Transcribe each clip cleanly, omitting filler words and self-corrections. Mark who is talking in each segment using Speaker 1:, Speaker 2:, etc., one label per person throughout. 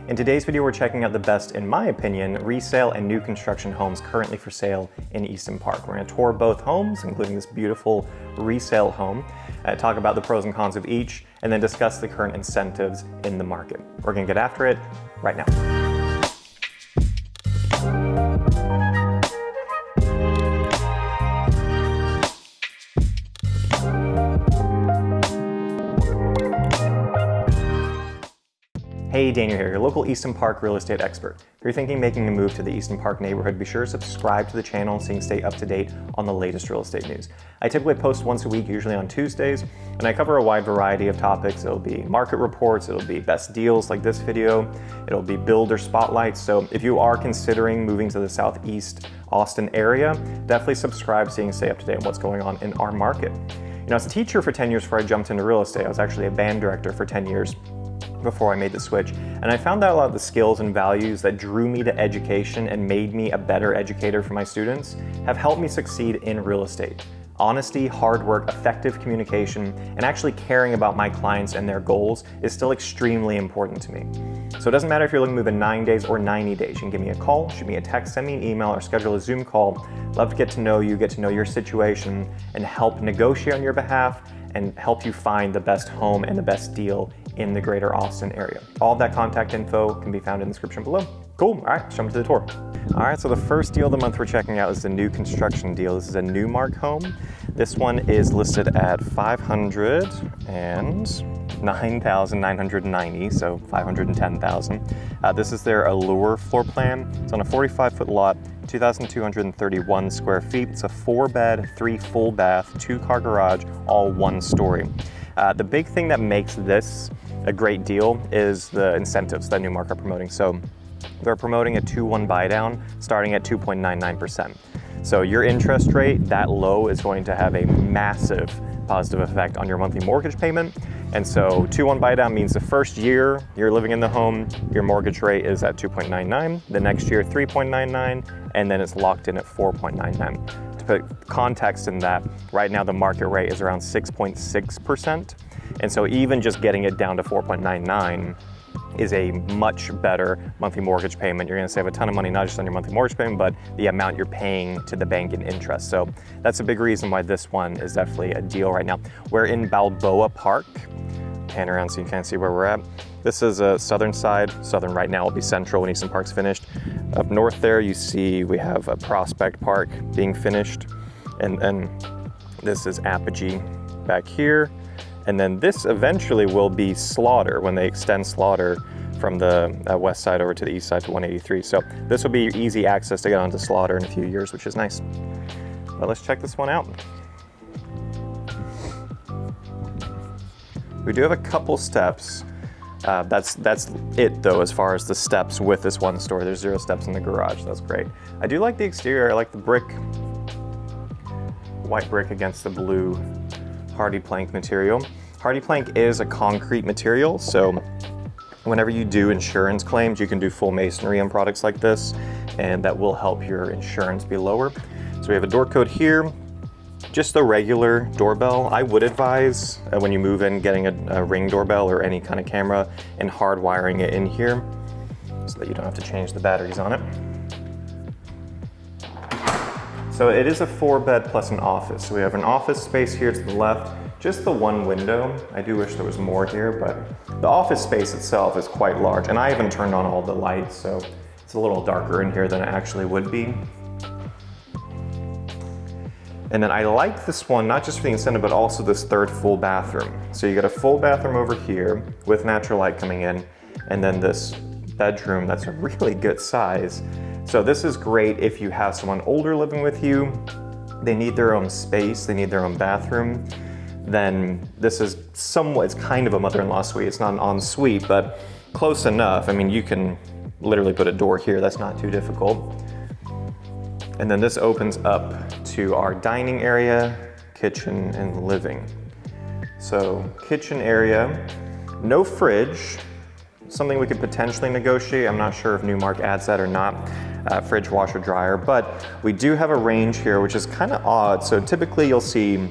Speaker 1: In today's video, we're checking out the best, in my opinion, resale and new construction homes currently for sale in Easton Park. We're going to tour both homes, including this beautiful resale home, talk about the pros and cons of each, and then discuss the current incentives in the market. We're going to get after it right now. Hey, Daniel here, your local Easton Park real estate expert. If you're thinking of making a move to the Easton Park neighborhood, be sure to subscribe to the channel so you can stay up to date on the latest real estate news. I typically post once a week, usually on Tuesdays, and I cover a wide variety of topics. It'll be market reports, it'll be best deals like this video, it'll be builder spotlights. So if you are considering moving to the Southeast Austin area, definitely subscribe so you can stay up to date on what's going on in our market. You know, as a teacher for 10 years before I jumped into real estate, I was actually a band director for 10 years before I made the switch. And I found that a lot of the skills and values that drew me to education and made me a better educator for my students have helped me succeed in real estate. Honesty, hard work, effective communication, and actually caring about my clients and their goals is still extremely important to me. So it doesn't matter if you're looking to move in 9 days or 90 days. You can give me a call, shoot me a text, send me an email, or schedule a Zoom call. Love to get to know you, get to know your situation, and help negotiate on your behalf and help you find the best home and the best deal in the greater Austin area. All of that contact info can be found in the description below. Cool, all right, let's jump into the tour. All right, so the first deal of the month we're checking out is the new construction deal. This is a Newmark home. This one is listed at $509,990, so $510,000. This is their Allure floor plan. It's on a 45-foot lot, 2,231 square feet. It's a 4-bed, 3 full bath, 2-car garage, all 1 story. The big thing that makes this a great deal is the incentives that Newmark are promoting. So they're promoting a 2-1 buy down starting at 2.99%. So your interest rate that low is going to have a massive positive effect on your monthly mortgage payment. And so 2-1 buy down means the first year you're living in the home, your mortgage rate is at 2.99, the next year 3.99, and then it's locked in at 4.99. To put context in that, right now the market rate is around 6.6%. And so even just getting it down to 4.99 is a much better monthly mortgage payment. You're gonna save a ton of money, not just on your monthly mortgage payment, but the amount you're paying to the bank in interest. So that's a big reason why this one is definitely a deal right now. We're in Balboa Park. Pan around so you can see where we're at. This is a southern side. Southern right now will be central when Easton Park's finished. Up north there, you see we have a Prospect Park being finished. And this is Apogee back here. And then this eventually will be Slaughter when they extend Slaughter from the west side over to the east side to 183. So this will be easy access to get onto Slaughter in a few years, which is nice. But let's check this one out. We do have a couple steps. That's it though, as far as the steps with this one story. There's 0 steps in the garage, that's great. I do like the exterior, I like the brick, white brick against the blue hardy plank material. Hardy plank is a concrete material, so whenever you do insurance claims, you can do full masonry on products like this, and that will help your insurance be lower. So we have a door code here, just the regular doorbell. I would advise when you move in getting a Ring doorbell or any kind of camera and hardwiring it in here so that you don't have to change the batteries on it. So it is a 4-bed plus an office. So we have an office space here to the left, just the one window. I do wish there was more here, but the office space itself is quite large, and I haven't turned on all the lights, so it's a little darker in here than it actually would be. And then I like this one, not just for the incentive, but also this 3rd full bathroom. So you get a full bathroom over here with natural light coming in, and then this bedroom that's a really good size. So this is great if you have someone older living with you, they need their own space, they need their own bathroom, then this is somewhat, it's kind of a mother-in-law suite. It's not an ensuite, but close enough. I mean, you can literally put a door here, that's not too difficult. And then this opens up to our dining area, kitchen, and living. So kitchen area, no fridge, something we could potentially negotiate. I'm not sure if Newmark adds that or not, fridge, washer, dryer, but we do have a range here, which is kind of odd. So typically you'll see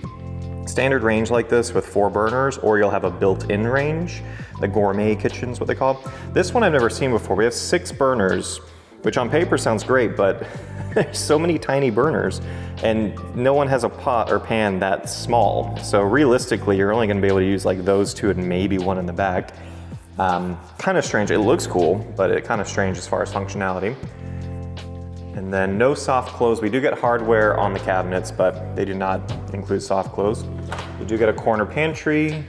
Speaker 1: standard range like this with 4 burners, or you'll have a built-in range. The gourmet kitchen's what they call it. This one I've never seen before. We have 6 burners, which on paper sounds great, but there's so many tiny burners and no one has a pot or pan that small. So realistically, you're only gonna be able to use like those 2 and maybe 1 in the back. Kind of strange. It looks cool, but it kind of strange as far as functionality. And then no soft close. We do get hardware on the cabinets, but they do not include soft close. You do get a corner pantry,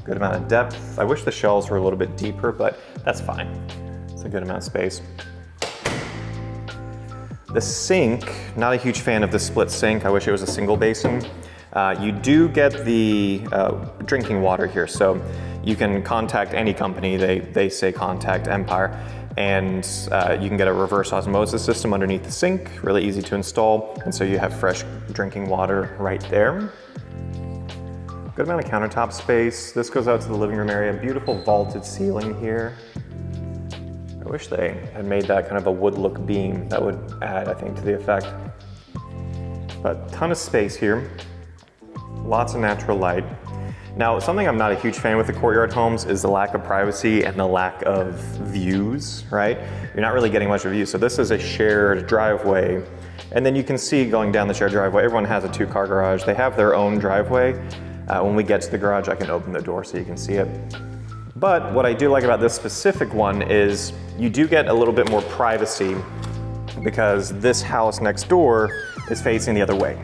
Speaker 1: good amount of depth. I wish the shelves were a little bit deeper, but that's fine. It's a good amount of space. The sink, not a huge fan of the split sink. I wish it was a single basin. You do get the drinking water here, so you can contact any company. They say contact Empire, and you can get a reverse osmosis system underneath the sink, really easy to install, and so you have fresh drinking water right there. Good amount of countertop space. This goes out to the living room area. Beautiful vaulted ceiling here. I wish they had made that kind of a wood look beam. That would add, I think, to the effect. But ton of space here. Lots of natural light. Now, something I'm not a huge fan with the courtyard homes is the lack of privacy and the lack of views, right? You're not really getting much of a view. So this is a shared driveway. And then you can see going down the shared driveway, everyone has a 2-car garage. They have their own driveway. When we get to the garage, I can open the door so you can see it. But what I do like about this specific one is you do get a little bit more privacy because this house next door is facing the other way.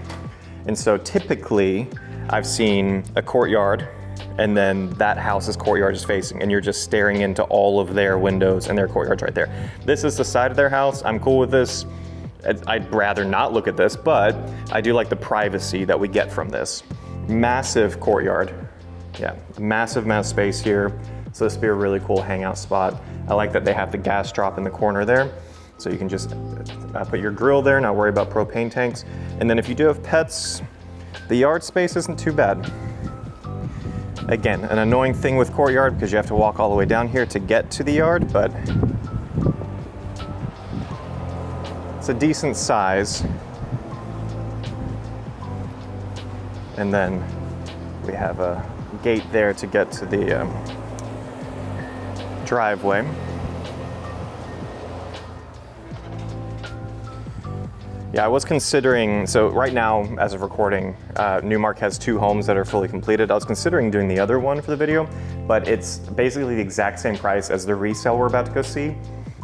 Speaker 1: And so typically I've seen a courtyard and then that house's courtyard is facing and you're just staring into all of their windows and their courtyard's right there. This is the side of their house. I'm cool with this. I'd rather not look at this, but I do like the privacy that we get from this. Massive courtyard. Yeah, massive amount of space here. So this would be a really cool hangout spot. I like that they have the gas drop in the corner there. So you can just put your grill there, not worry about propane tanks. And then if you do have pets, the yard space isn't too bad. Again, an annoying thing with courtyard because you have to walk all the way down here to get to the yard, but it's a decent size. And then we have a gate there to get to the driveway. Yeah, I was considering, so right now, as of recording, Newmark has 2 homes that are fully completed. I was considering doing the other one for the video, but it's basically the exact same price as the resale we're about to go see,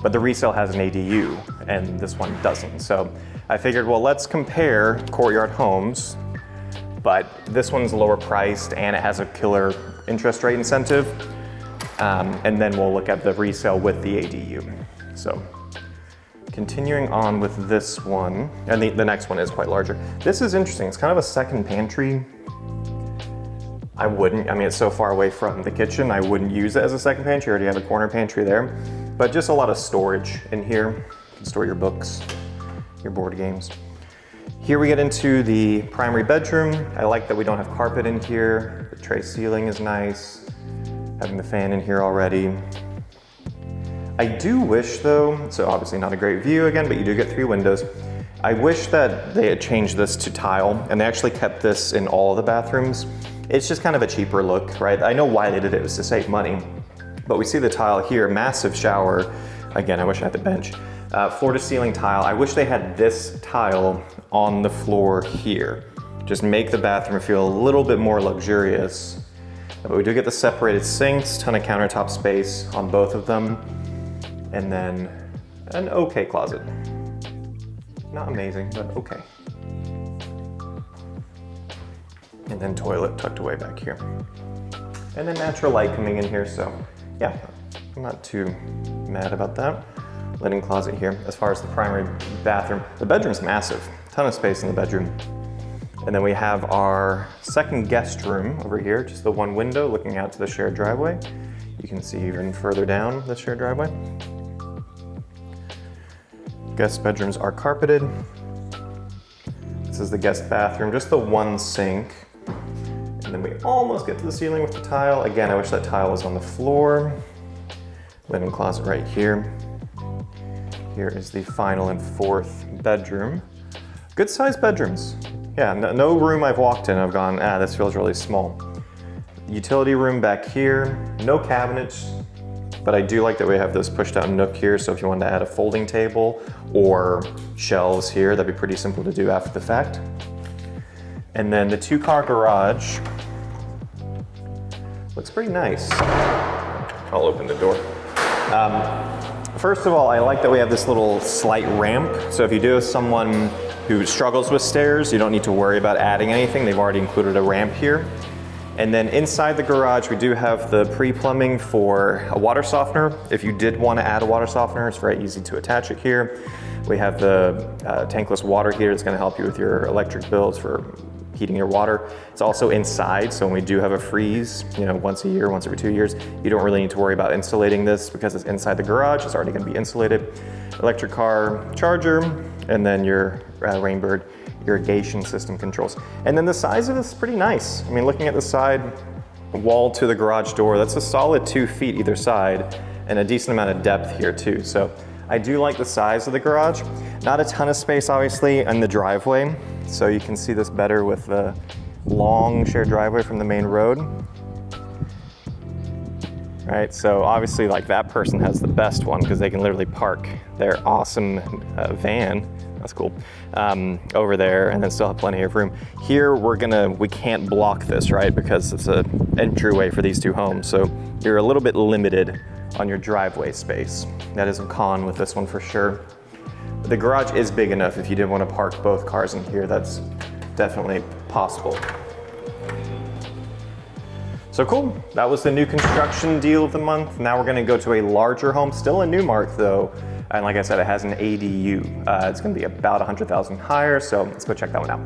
Speaker 1: but the resale has an ADU, and this one doesn't. So I figured, well, let's compare courtyard homes, but this one's lower priced and it has a killer interest rate incentive. And then we'll look at the resale with the ADU. So continuing on with this one, and the next one is quite larger. This is interesting. It's kind of a second pantry. I mean, it's so far away from the kitchen, I wouldn't use it as a second pantry. You already have a corner pantry there, but just a lot of storage in here. You can store your books, your board games. Here we get into the primary bedroom. I like that we don't have carpet in here. The tray ceiling is nice. Having the fan in here already. I do wish though, so obviously not a great view again, but you do get 3 windows. I wish that they had changed this to tile and they actually kept this in all of the bathrooms. It's just kind of a cheaper look, right? I know why they did it, it was to save money, but we see the tile here, massive shower. Again, I wish I had the bench. Floor to ceiling tile. I wish they had this tile on the floor here. Just make the bathroom feel a little bit more luxurious. But we do get the separated sinks, ton of countertop space on both of them, and then an okay closet. Not amazing, but okay. And then toilet tucked away back here. And then natural light coming in here, so yeah, I'm not too mad about that. Linen closet here. As far as the primary bathroom, the bedroom's massive, ton of space in the bedroom. And then we have our second guest room over here, just the one window looking out to the shared driveway. You can see even further down the shared driveway. Guest bedrooms are carpeted. This is the guest bathroom, just the one sink. And then we almost get to the ceiling with the tile. Again, I wish that tile was on the floor. Linen closet right here. Here is the final and 4th bedroom. Good sized bedrooms. Yeah, no room I've walked in I've gone, this feels really small. Utility room back here, no cabinets, but I do like that we have this pushed out nook here, so if you wanted to add a folding table or shelves here, that'd be pretty simple to do after the fact. And then the 2-car garage looks pretty nice. I'll open the door. First of all, I like that we have this little slight ramp, so if you do have someone who struggles with stairs, you don't need to worry about adding anything. They've already included a ramp here. And then inside the garage, we do have the pre-plumbing for a water softener. If you did want to add a water softener, it's very easy to attach it here. We have the tankless water heater. It's going to help you with your electric bills for heating your water. It's also inside, so when we do have a freeze, once a year, once every 2 years, you don't really need to worry about insulating this because it's inside the garage. It's already going to be insulated. Electric car charger, and then your Rainbird irrigation system controls. And then the size of this is pretty nice. I mean, looking at the side wall to the garage door, that's a solid 2 feet either side and a decent amount of depth here too. So I do like the size of the garage. Not a ton of space, obviously, in the driveway. So you can see this better with the long shared driveway from the main road. Right, so obviously like that person has the best one because they can literally park their awesome van, that's cool, over there and then still have plenty of room. Here we can't block this, right, because it's an entryway for these 2 homes. So you're a little bit limited on your driveway space. That is a con with this one for sure. But the garage is big enough if you did want to park both cars in here, that's definitely possible. So cool, that was the new construction deal of the month. Now we're gonna go to a larger home, still a Newmark though. And like I said, it has an ADU. It's gonna be about 100,000 higher, so let's go check that one out.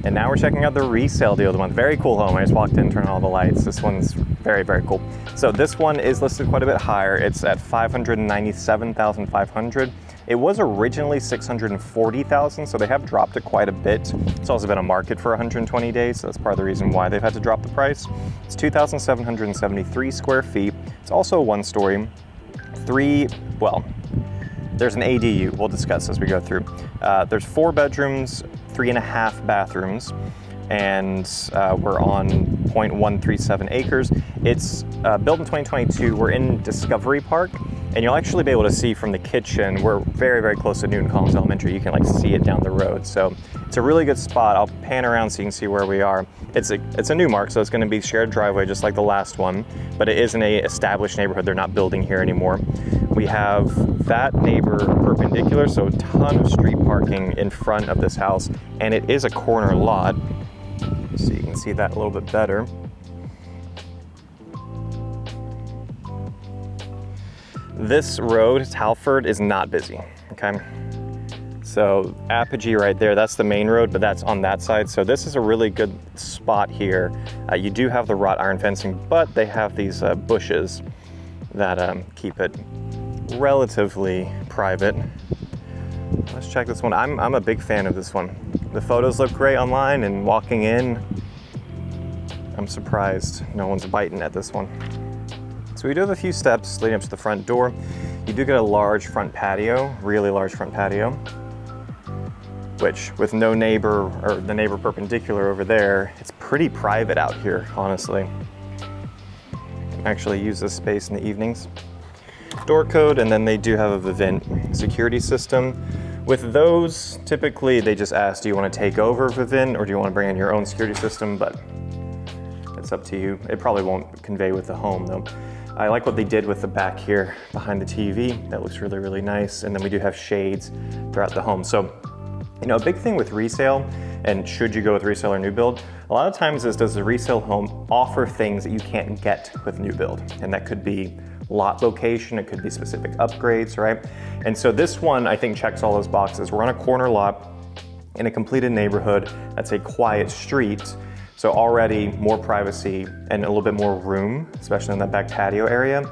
Speaker 1: And now we're checking out the resale deal of the month. Very cool home. I just walked in, turned on all the lights. This one's very, very cool. So this one is listed quite a bit higher. It's at $597,500. It was originally $640,000, so they have dropped it quite a bit. It's also been a market for 120 days, so that's part of the reason why they've had to drop the price. It's 2,773 square feet. It's also a 1-story. There's an ADU, we'll discuss as we go through. There's 4 bedrooms, 3.5 bathrooms, and we're on 0.137 acres. It's built in 2022. We're in Discovery Park, and you'll actually be able to see from the kitchen. We're very, very close to Newton Collins Elementary. You can see it down the road. So it's a really good spot. I'll pan around so you can see where we are. It's a Newmark, so it's gonna be shared driveway just like the last one, but it is in a established neighborhood. They're not building here anymore. We have that neighbor perpendicular, so a ton of street parking in front of this house, and it is a corner lot. So you can see that a little bit better. This road, Talford, is not busy, okay? So Apogee right there, that's the main road, but that's on that side. So this is a really good spot here. You do have the wrought iron fencing, but they have these bushes that keep it relatively private. Let's check this one. I'm a big fan of this one. The photos look great online, and walking in, I'm surprised no one's biting at this one. So we do have a few steps leading up to the front door. You do get a large front patio, really large front patio, which with no neighbor, or the neighbor perpendicular over there, it's pretty private out here, honestly. You can actually use this space in the evenings. Door code, and then they do have a Vivint security system. With those, typically they just ask, do you want to take over Vivint or do you want to bring in your own security system? But it's up to you. It probably won't convey with the home though. I like what they did with the back here behind the TV. That looks really, really nice. And then we do have shades throughout the home. So, a big thing with resale, and should you go with resale or new build, a lot of times is, does the resale home offer things that you can't get with new build? And that could be lot location, it could be specific upgrades, right? And so this one, I think, checks all those boxes. We're on a corner lot in a completed neighborhood that's a quiet street. So already more privacy and a little bit more room, especially in that back patio area.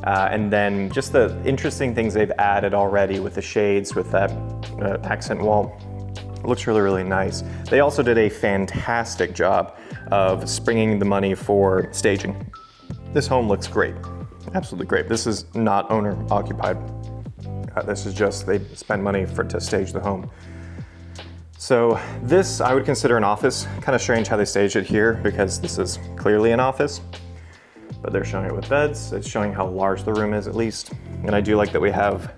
Speaker 1: And then just the interesting things they've added already with the shades, with that accent wall. It looks really, really nice. They also did a fantastic job of springing the money for staging. This home looks great, absolutely great. This is not owner occupied. This is just, they spend money to stage the home. So this I would consider an office. Kind of strange how they staged it here because this is clearly an office, but they're showing it with beds. It's showing how large the room is at least. And I do like that we have,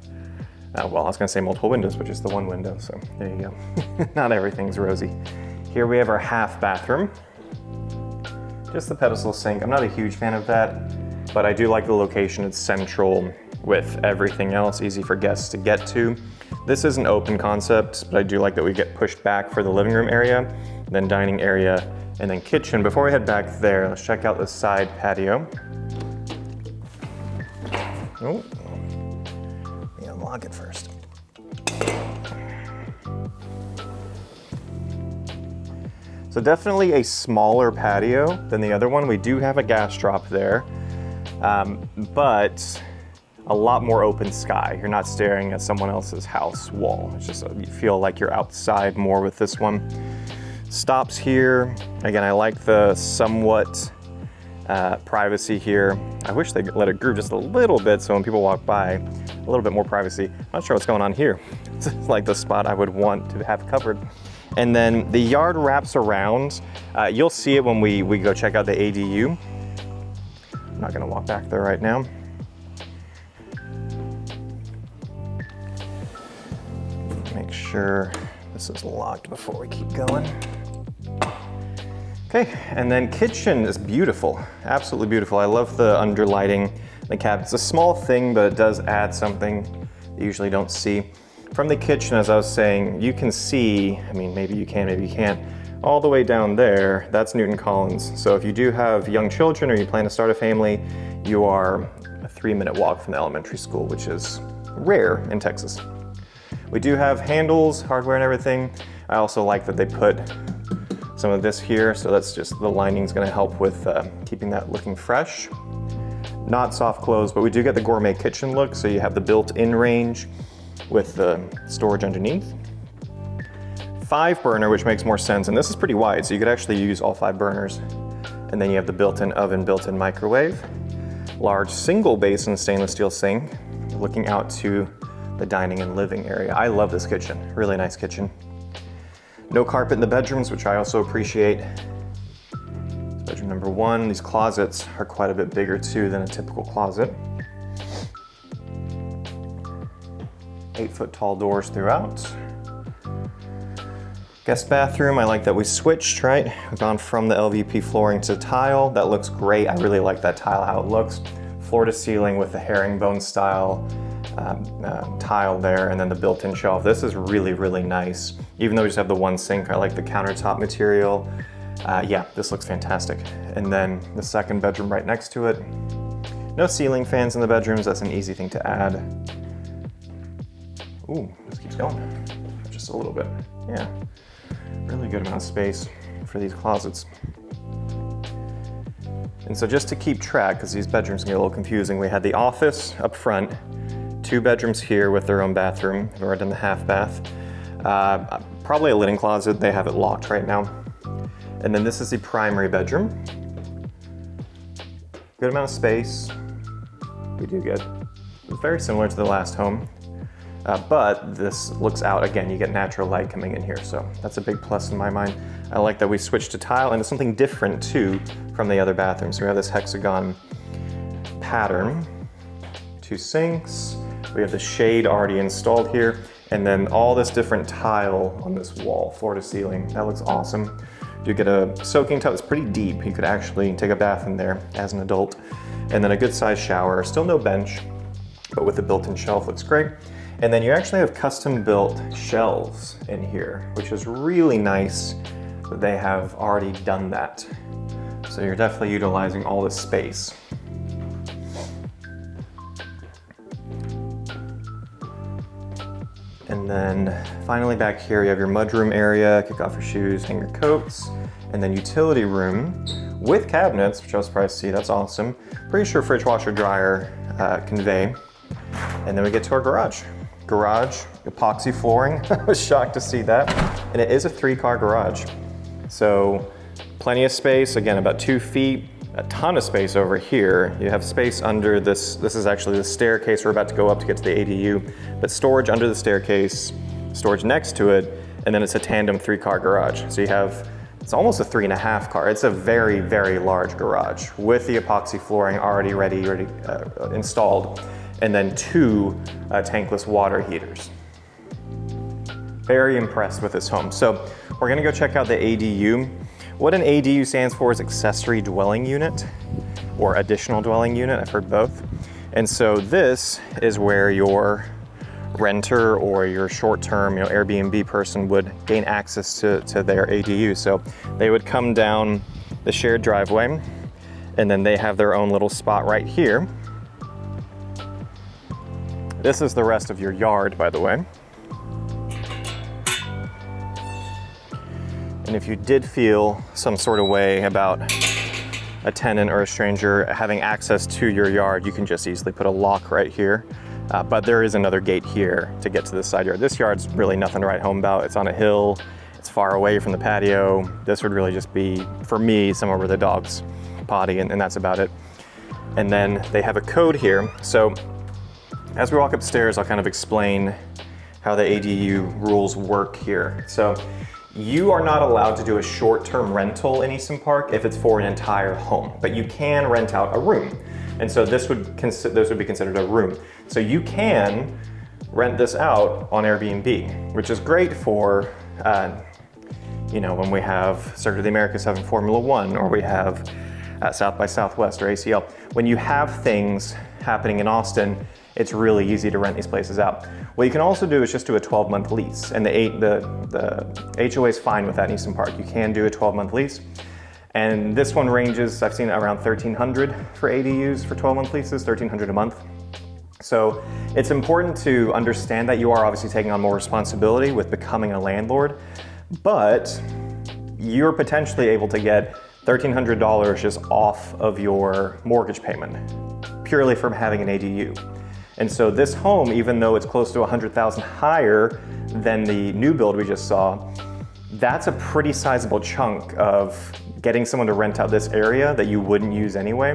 Speaker 1: well, I was gonna say multiple windows, but just the one window, so there you go. Not everything's rosy. Here we have our half bathroom. Just the pedestal sink. I'm not a huge fan of that, but I do like the location. It's central with everything else, easy for guests to get to. This is an open concept, but I do like that we get pushed back for the living room area, then dining area, and then kitchen. Before we head back there, let's check out the side patio. Oh, let me unlock it first. So definitely a smaller patio than the other one. We do have a gas drop there, but a lot more open sky. You're not staring at someone else's house wall. It's just, you feel like you're outside more with this one. Stops here. Again, I like the somewhat privacy here. I wish they let it groove just a little bit so when people walk by, a little bit more privacy. I'm not sure what's going on here. It's like the spot I would want to have covered. And then the yard wraps around. You'll see it when we go check out the ADU. I'm not gonna walk back there right now. Make sure this is locked before we keep going. Okay, and then kitchen is beautiful, absolutely beautiful. I love the underlighting, the cabinets. It's a small thing, but it does add something you usually don't see. From the kitchen, as I was saying, you can see, I mean, maybe you can, maybe you can't, all the way down there, that's Newton Collins. So if you do have young children or you plan to start a family, you are a 3-minute walk from the elementary school, which is rare in Texas. We do have handles, hardware and everything. I also like that they put some of this here, so that's just, the lining's gonna help with keeping that looking fresh. Not soft close, but we do get the gourmet kitchen look, so you have the built-in range with the storage underneath. 5 burner, which makes more sense, and this is pretty wide, so you could actually use all 5 burners. And then you have the built-in oven, built-in microwave. Large single basin stainless steel sink, looking out to the dining and living area. I love this kitchen, really nice kitchen. No carpet in the bedrooms, which I also appreciate. Bedroom number 1, these closets are quite a bit bigger too than a typical closet. 8-foot tall doors throughout. Guest bathroom, I like that we switched, right? We've gone from the LVP flooring to tile. That looks great. I really like that tile, how it looks. Floor to ceiling with the herringbone style tile there, and then the built-in shelf. This is really, really nice. Even though we just have the one sink, I like the countertop material. Yeah, this looks fantastic. And then the second bedroom right next to it. No ceiling fans in the bedrooms. That's an easy thing to add. Ooh, this keeps going. Just a little bit. Yeah, really good amount of space for these closets. And so just to keep track, because these bedrooms can get a little confusing, we had the office up front, 2 bedrooms here with their own bathroom. We've already done the half bath. Probably a linen closet. They have it locked right now. And then this is the primary bedroom. Good amount of space. We do get, it's very similar to the last home. But this looks out, again, you get natural light coming in here, so that's a big plus in my mind. I like that we switched to tile, and it's something different too from the other bathrooms. So we have this hexagon pattern, 2 sinks, we have the shade already installed here, and then all this different tile on this wall, floor to ceiling. That looks awesome. You get a soaking tub that's pretty deep. You could actually take a bath in there as an adult. And then a good sized shower, still no bench, but with the built-in shelf, looks great. And then you actually have custom built shelves in here, which is really nice that they have already done that. So you're definitely utilizing all this space. And then finally back here, you have your mudroom area, kick off your shoes, hang your coats, and then utility room with cabinets, which I was surprised to see, that's awesome. Pretty sure fridge, washer, dryer, convey. And then we get to our garage. Garage, epoxy flooring, I was shocked to see that. And it is a 3-car garage. So plenty of space, again, about 2 feet, a ton of space over here. You have space under this. This is actually the staircase we're about to go up to get to the ADU, but storage under the staircase, storage next to it, and then it's a tandem 3-car garage. So you have, it's almost a 3.5 car. It's a very, very large garage with the epoxy flooring already ready installed, and then 2 tankless water heaters. Very impressed with this home. So we're gonna go check out the ADU. What an ADU stands for is accessory dwelling unit or additional dwelling unit. I've heard both. And so this is where your renter or your short-term, Airbnb person would gain access to their ADU. So they would come down the shared driveway, and then they have their own little spot right here. This is the rest of your yard, by the way. And if you did feel some sort of way about a tenant or a stranger having access to your yard, you can just easily put a lock right here. But there is another gate here to get to the side yard. This yard's really nothing to write home about. It's on a hill, it's far away from the patio. This would really just be, for me, somewhere where the dogs potty, and that's about it. And then they have a code here. So as we walk upstairs, I'll kind of explain how the ADU rules work here. So you are not allowed to do a short-term rental in Easton Park if it's for an entire home, but you can rent out a room. And so this would be considered a room. So you can rent this out on Airbnb, which is great for, when we have Circuit of the Americas having Formula One, or we have South by Southwest or ACL. When you have things happening in Austin, it's really easy to rent these places out. What you can also do is just do a 12-month lease, and the HOA is fine with that in Easton Park. You can do a 12-month lease. And this one ranges, I've seen around $1,300 for ADUs for 12-month leases, $1,300 a month. So it's important to understand that you are obviously taking on more responsibility with becoming a landlord, but you're potentially able to get $1,300 just off of your mortgage payment, purely from having an ADU. And so this home, even though it's close to $100,000 higher than the new build we just saw, that's a pretty sizable chunk of getting someone to rent out this area that you wouldn't use anyway,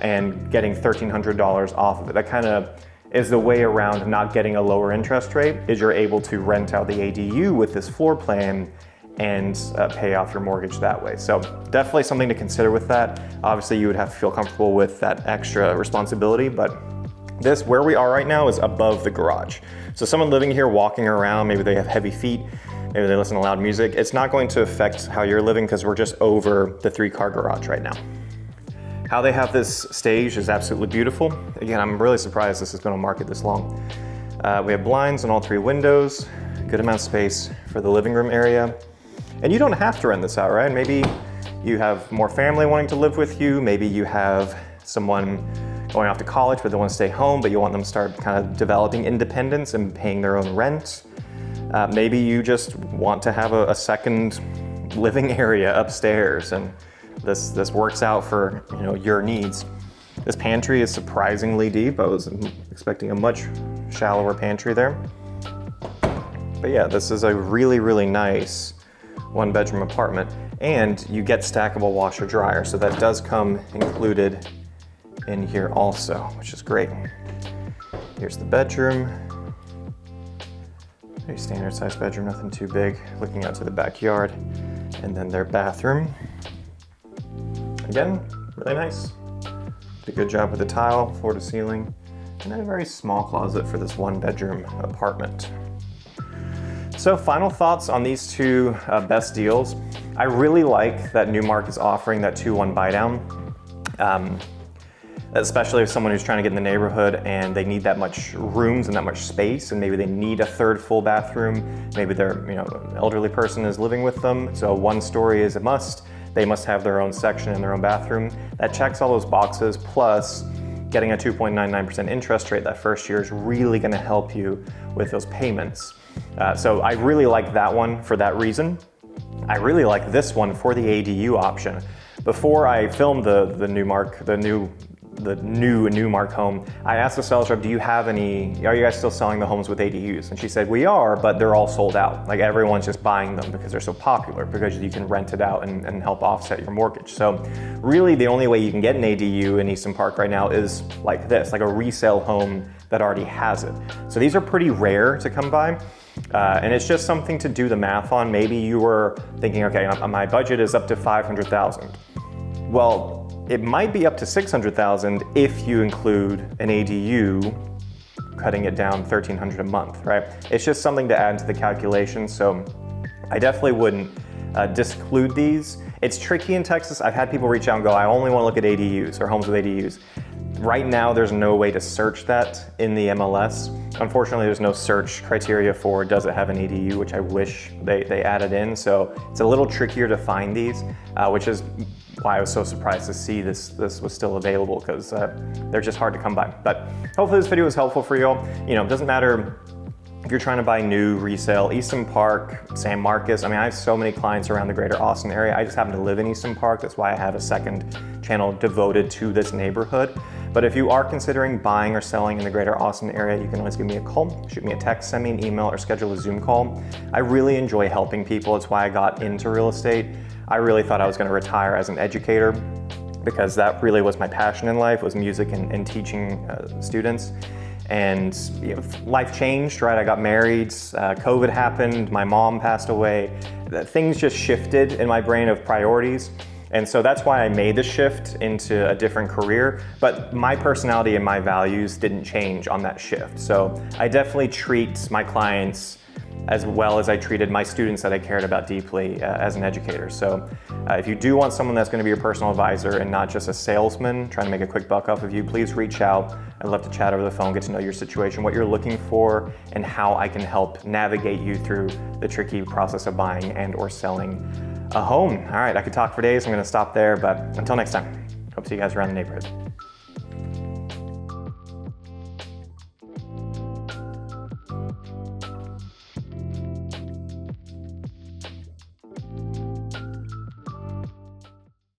Speaker 1: and getting $1,300 off of it. That kind of is the way around not getting a lower interest rate, is you're able to rent out the ADU with this floor plan and pay off your mortgage that way. So definitely something to consider with that. Obviously you would have to feel comfortable with that extra responsibility, but this, where we are right now, is above the garage. So someone living here, walking around, maybe they have heavy feet, maybe they listen to loud music, it's not going to affect how you're living because we're just over the 3-car garage right now. How they have this staged is absolutely beautiful. Again, I'm really surprised this has been on market this long. We have blinds on all 3 windows, good amount of space for the living room area. And you don't have to rent this out, right? Maybe you have more family wanting to live with you. Maybe you have someone going off to college, but they want to stay home, but you want them to start kind of developing independence and paying their own rent. Maybe you just want to have a second living area upstairs, and this works out for your needs. This pantry is surprisingly deep. I was expecting a much shallower pantry there. But yeah, this is a really, really nice 1-bedroom apartment, and you get stackable washer dryer, so that does come included in here also, which is great. Here's the bedroom. Very standard sized bedroom, nothing too big, looking out to the backyard. And then their bathroom. Again, really nice. Did a good job with the tile, floor to ceiling, and then a very small closet for this 1-bedroom apartment. So final thoughts on these 2 best deals. I really like that Newmark is offering that 2-1 buy down. Especially if someone who's trying to get in the neighborhood and they need that much rooms and that much space, and maybe they need a 3rd full bathroom. Maybe their elderly person is living with them, so 1-story is a must. They must have their own section and their own bathroom. That checks all those boxes, plus getting a 2.99% interest rate that first year is really gonna help you with those payments. So I really like that one for that reason. I really like this one for the ADU option. Before I filmed the new the new mark home, I asked the sales rep, are you guys still selling the homes with ADUs? And she said, we are, but they're all sold out. Like everyone's just buying them because they're so popular, because you can rent it out and help offset your mortgage. So really the only way you can get an ADU in Easton Park right now is like this, like a resale home that already has it. So these are pretty rare to come by. And it's just something to do the math on. Maybe you were thinking, okay, my budget is up to $500,000. Well, it might be up to $600,000 if you include an ADU, cutting it down $1,300 a month, right? It's just something to add to the calculation. So I definitely wouldn't disclude these. It's tricky in Texas. I've had people reach out and go, I only want to look at ADUs or homes with ADUs. Right now, there's no way to search that in the MLS. Unfortunately, there's no search criteria for does it have an ADU, which I wish they added in. So it's a little trickier to find these, which is why I was so surprised to see this was still available, because they're just hard to come by. But hopefully this video was helpful for you all. You know, it doesn't matter if you're trying to buy new, resale, Easton Park, San Marcos. I mean, I have so many clients around the greater Austin area. I just happen to live in Easton Park. That's why I have a second channel devoted to this neighborhood. But if you are considering buying or selling in the greater Austin area, you can always give me a call, shoot me a text, send me an email, or schedule a Zoom call. I really enjoy helping people. It's why I got into real estate. I really thought I was going to retire as an educator, because that really was my passion in life, was music and teaching students. And you know, life changed, right? I got married, COVID happened, my mom passed away. Things just shifted in my brain of priorities. And so that's why I made the shift into a different career, but my personality and my values didn't change on that shift. So I definitely treat my clients as well as I treated my students that I cared about deeply as an educator. So if you do want someone that's going to be your personal advisor and not just a salesman trying to make a quick buck off of you, please reach out. I'd love to chat over the phone, get to know your situation, what you're looking for, and how I can help navigate you through the tricky process of buying and or selling a home. All right, I could talk for days. I'm going to stop there, but until next time, hope to see you guys around the neighborhood.